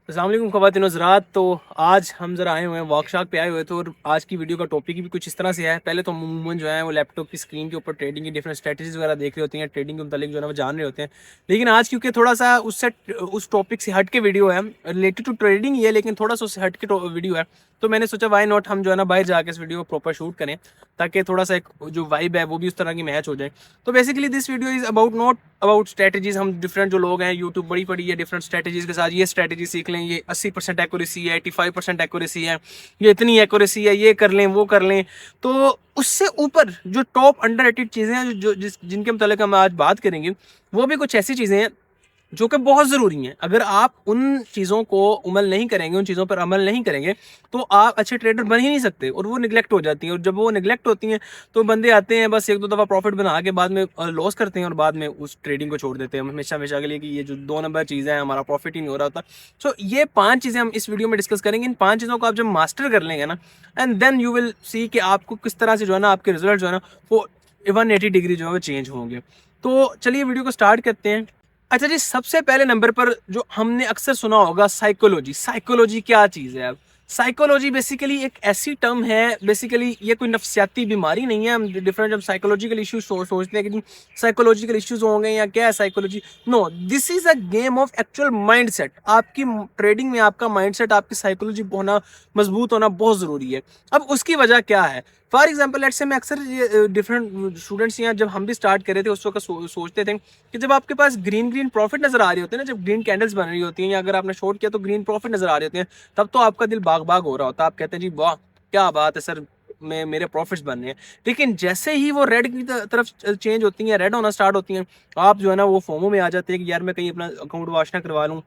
अस्सलाम वालेकुम ख़वातीन हज़रात। तो आज हम ज़रा आए हुए हैं, वर्कशॉप पे आए हुए हैं। तो और आज की वीडियो का टॉपिक भी कुछ इस तरह से है। पहले तो अमूमन जो है वो लैपटॉप की स्क्रीन के ऊपर ट्रेडिंग की डिफरेंट स्ट्रेटजीज वगैरह देख रहे होते हैं, ट्रेडिंग के मुतालिक जो है ना वो जान रहे होते हैं। लेकिन आज क्योंकि थोड़ा सा उस टॉपिक से हट के वीडियो है, रिलेटेड टू ट्रेडिंग ही है लेकिन थोड़ा सा उससे हट के वीडियो है, तो मैंने सोचा वाई नॉट हम जो है ना बाहर जाके इस वीडियो को प्रॉपर शूट करें, ताकि थोड़ा सा एक जो वाइब है वो भी उस तरह की मैच हो जाए। तो basically this video is about not about strategies. हम डिफरेंट जो लोग हैं यूट्यूब बड़ी पड़ी है डिफरेंट स्ट्रेटजीज के साथ, ये स्ट्रेटजी सीख लें, ये 80% एक्यूरेसी है, 85% एक्यूरेसी है, ये इतनी एक्यूरेसी है, ये कर लें वो कर लें। तो उससे ऊपर जो टॉप अंडर रेटेड चीज़ें हैं जिनके मतलब हम आज बात करेंगे, वो भी कुछ ऐसी चीज़ें हैं जो कि बहुत ज़रूरी हैं। अगर आप उन चीज़ों को अमल नहीं करेंगे, उन चीज़ों पर अमल नहीं करेंगे, तो आप अच्छे ट्रेडर बन ही नहीं सकते और वो निगलेक्ट हो जाती हैं। और जब वो निगलेक्ट होती हैं तो बंदे आते हैं बस एक दो दफ़ा प्रॉफिट बना के बाद में लॉस करते हैं और बाद में उस ट्रेडिंग को छोड़ देते हैं हमेशा हमेशा के लिए कि ये जो 2 नंबर चीज़ है हमारा प्रॉफिट ही नहीं हो रहा होता। सो ये 5 चीज़ें हम इस वीडियो में डिस्कस करेंगे। इन 5 चीज़ों को आप जब मास्टर कर लेंगे ना, and then you will see कि आपको किस तरह से जो है ना आपके रिजल्ट जो है ना वो 180 डिग्री जो है वो चेंज होंगे। तो चलिए वीडियो को स्टार्ट करते हैं। अच्छा जी, सबसे पहले नंबर पर जो हमने अक्सर सुना होगा साइकोलॉजी। साइकोलॉजी क्या चीज़ है? अब साइकोलॉजी बेसिकली एक ऐसी टर्म है, बेसिकली ये कोई नफ्सियाती बीमारी नहीं है। हम डिफरेंट जब साइकोलॉजिकल इश्यूज सोचते हैं कि साइकोलॉजिकल इश्यूज होंगे या क्या है psychology, no, this is a game of actual mindset. आपकी ट्रेडिंग में आपका माइंडसेट, आपकी साइकोलॉजी होना, मजबूत होना बहुत ज़रूरी है। अब उसकी वजह क्या है? फॉर एग्जाम्पल लेट्स से मैं अक्सर ये डिफरेंट स्टूडेंट्स यहाँ जब हम भी स्टार्ट कर रहे थे उस वक्त सोचते थे कि जब आपके पास ग्रीन ग्रीन प्रॉफिट नजर आ रही होते हैं ना, जब ग्रीन कैंडल्स बन रही होती हैं या अगर आपने शॉर्ट किया तो ग्रीन प्रॉफिट नजर आ रहे होते हैं, तब तो आपका दिल बाग बाग हो रहा होता है। आप कहते हैं जी वाह क्या बात है सर, में मेरे प्रॉफिट्स बन रहे हैं। लेकिन जैसे ही वो रेड की तरफ चेंज होती हैं, रेड होना स्टार्ट होती हैं, आप जो है ना वो फोमो में आ जाते हैं कि यार मैं कहीं अपना अकाउंट वॉश ना करवा लूँ,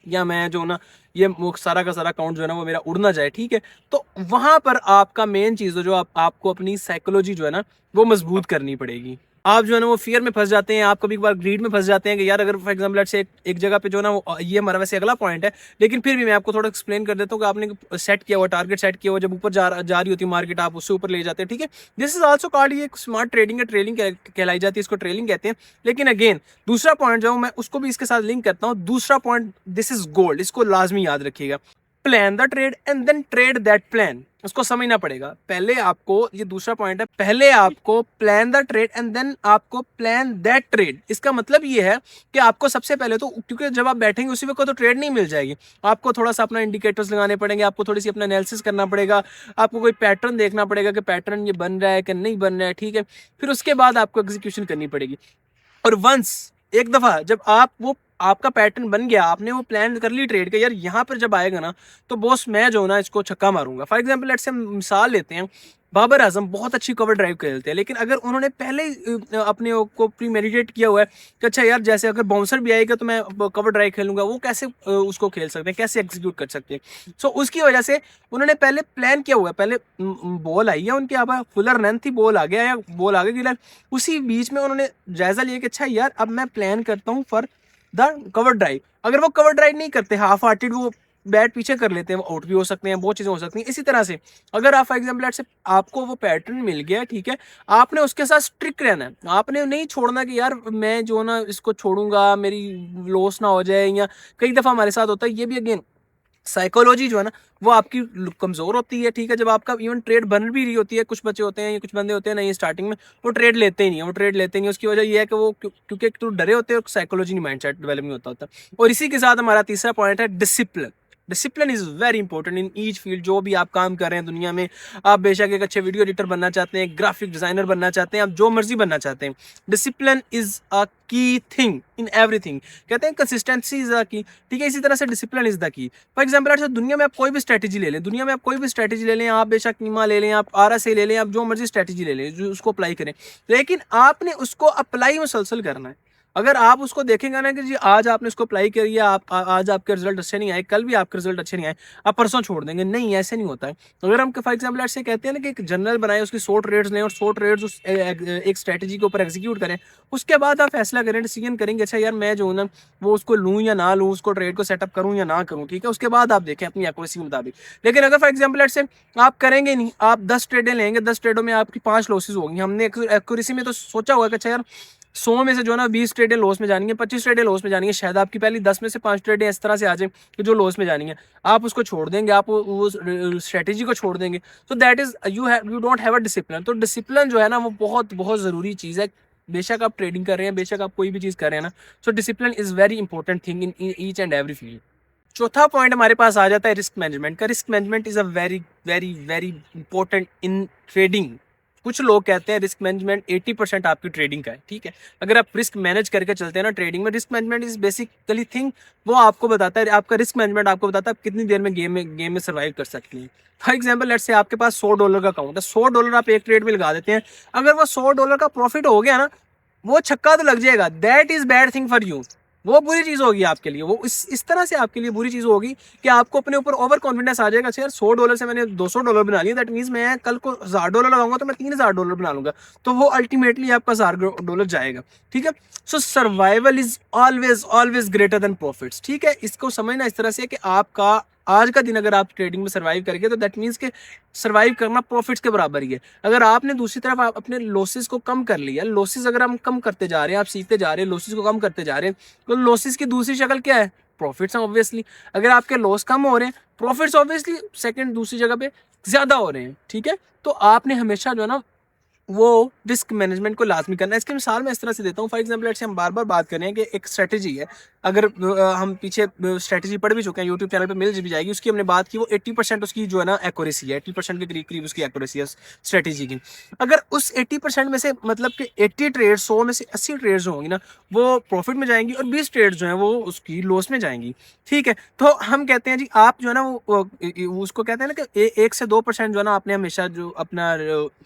या मैं जो ना ये वो सारा का सारा अकाउंट जो है ना वो मेरा उड़ ना जाए। ठीक है, तो वहां पर आपका मेन चीज जो आपको अपनी साइकोलॉजी जो है ना वो मजबूत करनी पड़ेगी। आप जो है ना वो फियर में फंस जाते हैं, आप कभी कभार ग्रीड में फंस जाते हैं कि यार अगर फॉर एग्जाम्पल लेट्स से एक जगह पे जो है ना वो ये हमारा वैसे अगला पॉइंट है, लेकिन फिर भी मैं आपको थोड़ा एक्सप्लेन कर देता हूँ कि आपने सेट किया हुआ टारगेट सेट किया हुआ, जब ऊपर जा रही होती है मार्केट आप उससे ऊपर ले जाते हैं। ठीक है, दिस इज ऑल्सो कॉल्ड, ये स्मार्ट ट्रेडिंग है, ट्रेडिंग कहलाई जाती है, इसको ट्रेडिंग कहते हैं। लेकिन अगेन दूसरा पॉइंट जो मैं उसको भी इसके साथ लिंक करता हूँ, दूसरा पॉइंट दिस इज गोल्ड, इसको लाजमी याद रखिएगा। Plan the trade and then trade that plan, उसको समझना पड़ेगा। पहले आपको, ये दूसरा पॉइंट है, पहले आपको plan the trade and then आपको प्लान दैट ट्रेड। इसका मतलब ये है कि आपको सबसे पहले तो, क्योंकि जब आप बैठेंगे उसी वक्त तो ट्रेड नहीं मिल जाएगी, आपको थोड़ा सा अपना इंडिकेटर्स लगाने पड़ेंगे, आपको थोड़ी सी अपना एनालिसिस करना पड़ेगा, आपको कोई पैटर्न देखना पड़ेगा कि पैटर्न ये बन रहा है कि नहीं बन रहा है। ठीक है, फिर उसके बाद आपको एग्जीक्यूशन करनी पड़ेगी। और वंस, एक दफा जब आप वो आपका पैटर्न बन गया, आपने वो प्लान कर ली ट्रेड का, यार यहाँ पर जब आएगा ना तो बॉस मैं जो ना इसको छक्का मारूंगा। फॉर एग्जांपल लेट्स से मिसाल लेते हैं, बाबर आजम बहुत अच्छी कवर ड्राइव खेलते हैं, लेकिन अगर उन्होंने पहले ही अपने को प्री मेडिटेट किया हुआ है कि अच्छा यार जैसे अगर बाउंसर भी आएगा तो मैं कवर ड्राइव खेलूंगा, वो कैसे उसको खेल सकते हैं, कैसे एग्जीक्यूट कर सकते हैं। सो उसकी वजह से उन्होंने पहले प्लान किया हुआ है। पहले बॉल आई है उनके यहाँ पर, फुलर रन थी, बॉल आ गया या बॉल आ गई गिलर, उसी बीच में उन्होंने जायजा लिया कि अच्छा यार अब मैं प्लान करता हूँ फॉर द कवर ड्राइव। अगर वो कवर ड्राइव नहीं करते, हाफ हार्टेड वो बैट पीछे कर लेते हैं, वो आउट भी हो सकते हैं, बहुत चीजें हो सकती हैं। इसी तरह से अगर आप फॉर एग्जाम्पल से आपको वो पैटर्न मिल गया, ठीक है, आपने उसके साथ स्ट्रिक्ट रहना है, आपने नहीं छोड़ना कि यार मैं जो ना इसको छोड़ूंगा मेरी लॉस ना हो जाए। या कई दफा हमारे साथ होता है, ये भी अगेन साइकोलॉजी जो है ना वो आपकी कमजोर होती है। ठीक है, जब आपका इवन ट्रेड बन भी रही होती है, कुछ बच्चे होते हैं या कुछ बंदे होते हैं नहीं स्टार्टिंग में वो ट्रेड लेते ही नहीं है, वो ट्रेड लेते नहीं है। उसकी वजह ये है कि वो क्योंकि तो डरे होते हैं और साइकोलॉजी नहीं, माइंडसेट डेवलप नहीं होता। और इसी के साथ हमारा तीसरा पॉइंट है discipline. Discipline is very important in each field, जो भी आप काम कर रहे हैं दुनिया में। आप बेशक एक अच्छे वीडियो एडिटर बनना चाहते हैं, ग्राफिक डिजाइनर बनना चाहते हैं, आप जो मर्जी बनना चाहते हैं, discipline is a key thing in everything. कहते हैं कंसिस्टेंसी इज द की। ठीक है, इसी तरह से discipline is the key. For example अच्छा दुनिया में आप कोई भी स्ट्रेटेजी ले लें, दुनिया में आप कोई भी स्ट्रेटेजी ले लें, आप बेशक नीमा ले लें, आप आरा से ले लें, आप जो मर्जी स्ट्रेटेजी ले लें, जो उसको अप्लाई करें, लेकिन आपने उसको अप्लाई मुसलसल करना है। अगर आप उसको देखेंगे ना कि जी आज आपने इसको अप्लाई करिए, आज आपके रिजल्ट अच्छे नहीं आए, कल भी आपके रिजल्ट अच्छे नहीं आए, आप परसों छोड़ देंगे, नहीं ऐसे नहीं होता है। अगर हम फॉर एग्जाम्पल ऐसे कहते हैं ना कि एक जनरल बनाए, उसकी 100 ट्रेड्स लें और 100 ट्रेड्स उस एक स्ट्रेटेजी के ऊपर एग्जीक्यूट करें, उसके बाद आप फैसला करें, डिसीजन करेंगे अच्छा यार मैं जो ना वो उसको लूँ या ना लूँ, उसको ट्रेड को सेटअप करूँ या ना करूँ। ठीक है, उसके बाद आप देखें अपनी एक्यूरेसी के मुताबिक। लेकिन अगर फॉर एग्जाम्पल ऐसे आप करेंगे नहीं, आप 10 ट्रेडें लेंगे, 10 ट्रेडों में आपकी 5 लॉसेज होगी, हमने एक्यूरेसी में तो सोचा हुआ कि अच्छा यार 100 में से जो है ना 20 ट्रेडें लॉस में जानी है, 25 ट्रेडें लॉस में जानी है, शायद आपकी पहली 10 में से 5 ट्रेडें इस तरह से आ जाए कि जो लॉस में जानी है, आप उसको छोड़ देंगे, आप वो स्ट्रेटेजी को छोड़ देंगे। तो that is you don't have a discipline. तो डिसिप्लिन जो है ना वो बहुत बहुत ज़रूरी चीज़ है। बेशक आप ट्रेडिंग कर रहे हैं, बेशक आप कोई भी चीज़ कर रहे हैं ना, so discipline is very important thing in each and every field. चौथा पॉइंट हमारे पास आ जाता है रिस्क मैनेजमेंट का। Risk management is a very very very important in trading. कुछ लोग कहते हैं रिस्क मैनेजमेंट 80% आपकी ट्रेडिंग का है, ठीक है। अगर आप रिस्क मैनेज करके चलते हैं ना ट्रेडिंग में, risk management is basically thing, वो आपको बताता है, आपका रिस्क मैनेजमेंट आपको बताता है आप कितनी देर में गेम में सर्वाइव कर सकते हैं। फॉर एग्जाम्पल लेट्स से आपके पास $100 का अकाउंट है, $100 आप एक ट्रेड में लगा देते हैं, अगर वो $100 का प्रॉफिट हो गया ना, वो छक्का तो लग जाएगा, that is bad thing for you. वो बुरी चीज होगी आपके लिए, वो इस तरह से आपके लिए बुरी चीज होगी कि आपको अपने ऊपर ओवर कॉन्फिडेंस आ जाएगा। यार $100 से मैंने $200 बना लिया, दैट मीन्स मैं कल को $1000 लगाऊंगा तो मैं $3000 बना लूंगा, तो वो अल्टीमेटली आपका $1000 जाएगा, ठीक है। So survival is always always greater than profits, ठीक है। इसको समझना इस तरह से कि आपका आज का दिन अगर आप ट्रेडिंग में सर्वाइव करेंगे तो दैट मीन्स के सर्वाइव करना प्रॉफिट्स के बराबर ही है। अगर आपने दूसरी तरफ आप अपने लॉसेस को कम कर लिया, लॉसेस अगर हम कम करते जा रहे हैं, आप सीखते जा रहे हैं, लॉसेस को कम करते जा रहे हैं, तो लॉसेस की दूसरी शक्ल क्या है? प्रॉफिट्स हैं ऑब्वियसली। अगर आपके लॉस कम हो रहे हैं, प्रॉफिट्स ऑब्वियसली सेकंड दूसरी जगह पे ज्यादा हो रहे हैं, ठीक है। तो आपने हमेशा जो है ना वो रिस्क मैनेजमेंट को लाजमी करना है। इसकी मिसाल मैं इस तरह से देता हूँ, फॉर एग्जाम्पल से हम बार बार बात कर रहे हैं कि एक स्ट्रेटेजी है, अगर हम पीछे स्ट्रेटेजी पढ़ भी चुके हैं, यूट्यूब चैनल पे मिल भी जाएगी, उसकी हमने बात की, वो 80% उसकी जो है ना एक्यूरेसी है, 80% के करीब करीब उसकी एक्यूरेसी है स्ट्रेटेजी की। अगर उस 80% में से मतलब कि 80 ट्रेड 100 में से 80 ट्रेड्स होंगी ना वो प्रॉफिट में जाएंगी, और 20 ट्रेड्स जो है वो उसकी लॉस में जाएंगी, ठीक है। तो हम कहते हैं जी आप जो है ना वो उसको कहते हैं ना कि 1 से 2% जो है ना आपने हमेशा जो अपना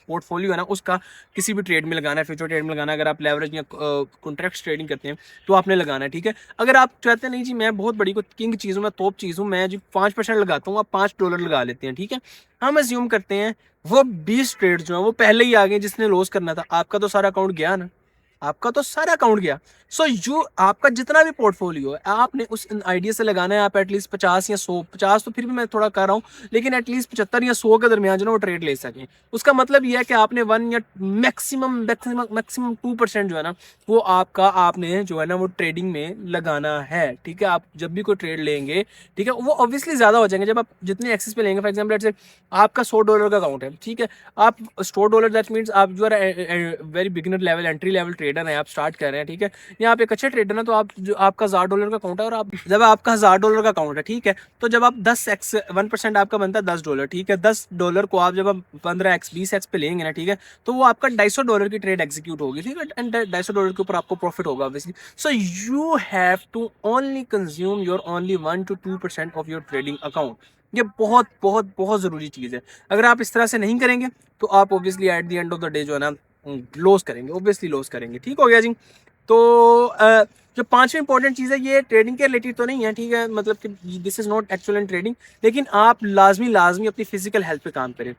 पोर्टफोलियो है ना उसका किसी भी ट्रेड में लगाना है, फ्यूचर ट्रेड में लगाना है। अगर आप लेवरेज या कॉन्ट्रैक्ट ट्रेडिंग करते हैं तो आपने लगाना है, ठीक है। अगर आप चाहते हैं नहीं जी मैं बहुत बड़ी को किंग चीज़ हूँ, मैं टॉप चीज़ हूँ, मैं जी 5% लगाता हूँ, आप $5 लगा लेते हैं, ठीक है। हम एज्यूम करते हैं वो 20 ट्रेड जो है वो पहले ही आ गए जिसने लॉस करना था, आपका तो सारा अकाउंट गया ना, आपका तो सारा अकाउंट गया। सो यू आपका जितना भी पोर्टफोलियो है आपने उस आइडिया से लगाना है। आप एटलीस्ट 50 या 100, 50 तो फिर भी मैं थोड़ा कर रहा हूँ, लेकिन एटलीस्ट 75 या 100 के दरमियान जो ना वो ट्रेड ले सकें। उसका मतलब यह है कि आपने 1 या मैक्सिमम मैक्सिमम मैक्सिमम 2% जो है ना वो आपने जो है ना वो ट्रेडिंग में लगाना है, ठीक है। आप जब भी कोई ट्रेड लेंगे, ठीक है, वो ऑब्वियसली ज्यादा हो जाएंगे जब आप जितने एक्सेस पे लेंगे। फॉर एग्जाम्पल आपका $100 का अकाउंट है, ठीक है, आप $100 दैट मीन्स आप जो है very beginner level entry level trader है, आप स्टार्ट कर रहे हैं, ठीक है, या आप एक अच्छे ट्रेडर ना, तो आप जो आपका $1000 का अकाउंट है, और आप जब आपका $1000 का अकाउंट है, ठीक है, तो जब आप 10x 1% आपका बनता है $10, ठीक है, $10 को आप जब आप 15x 20x पे लेंगे ना, ठीक है, तो वो आपका $250 की ट्रेड एग्जीक्यूट होगी, ठीक है, एंड $250 के ऊपर आपको प्रॉफिट होगा obviously. So you have to only consume your only 1 to 2% of your trading account. ये बहुत बहुत बहुत जरूरी चीज है। अगर आप इस तरह से नहीं करेंगे तो आप obviously at the end of the day जो है ना लॉस करेंगे, ऑब्वियसली लॉस करेंगे, ठीक हो गया जी। तो जो पांचवी इंपॉर्टेंट चीज़ है ये ट्रेडिंग के रिलेटेड तो नहीं है, ठीक है, मतलब कि this is not actual in trading, लेकिन आप लाजमी अपनी फिजिकल हेल्थ पे काम करें।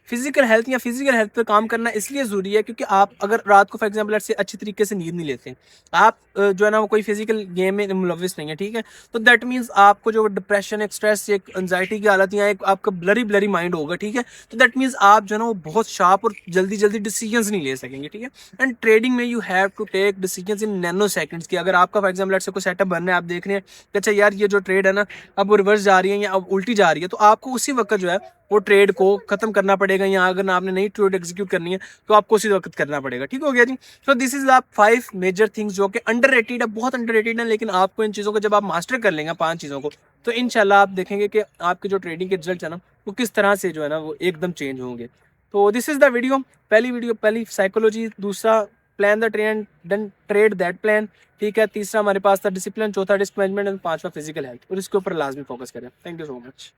फिजिकल हेल्थ पे काम करना इसलिए ज़रूरी है क्योंकि आप अगर रात को फॉर एग्जांपल से अच्छी तरीके से नींद नहीं लेते, आप जो है ना वो कोई फिजिकल गेम में मुलविस नहीं है, ठीक है, तो दैट मीन्स आपको जो डिप्रेशन, एक स्ट्रेस, एक एंजाइटी की हालत या एक आपका ब्लरी माइंड होगा, ठीक है, तो दैट मीन्स आप जो है ना वो बहुत शार्प और जल्दी डिसीजंस नहीं ले सकेंगे, ठीक है। एंड ट्रेडिंग में you have to take decisions in nano seconds की। अगर आपका फॉर एग्जांपल से कोई सेटअप बन रहा है, आप देख रहे हैं कि अच्छा यार ये जो ट्रेड है ना अब वो रिवर्स जा रही है या अब उल्टी जा रही है, तो आपको उसी वक्त जो है वो ट्रेड को खत्म करना पड़ेगा, या अगर आपने नई ट्रेड एग्जीक्यूट करनी है तो आपको उसी वक्त करना पड़ेगा, ठीक हो गया जी। So this is the 5 major things जो कि अंडररेटेड है, बहुत अंडररेटेड है, लेकिन आपको इन चीज़ों को जब आप मास्टर कर लेंगे 5 चीज़ों को, तो इंशाल्लाह आप देखेंगे कि आपके जो ट्रेडिंग के रिजल्ट है ना वो किस तरह से जो है ना वो एकदम चेंज होंगे। तो दिस इज द वीडियो, पहली साइकोलॉजी, दूसरा plan the trade done trade that plan, ठीक है, तीसरा हमारे पास था डिसिप्लिन, चौथा रिस्क मैनेजमेंट, एंड पांचवा फिजिकल हेल्थ, और इसके ऊपर लाजमी फोकस करें। Thank you so much.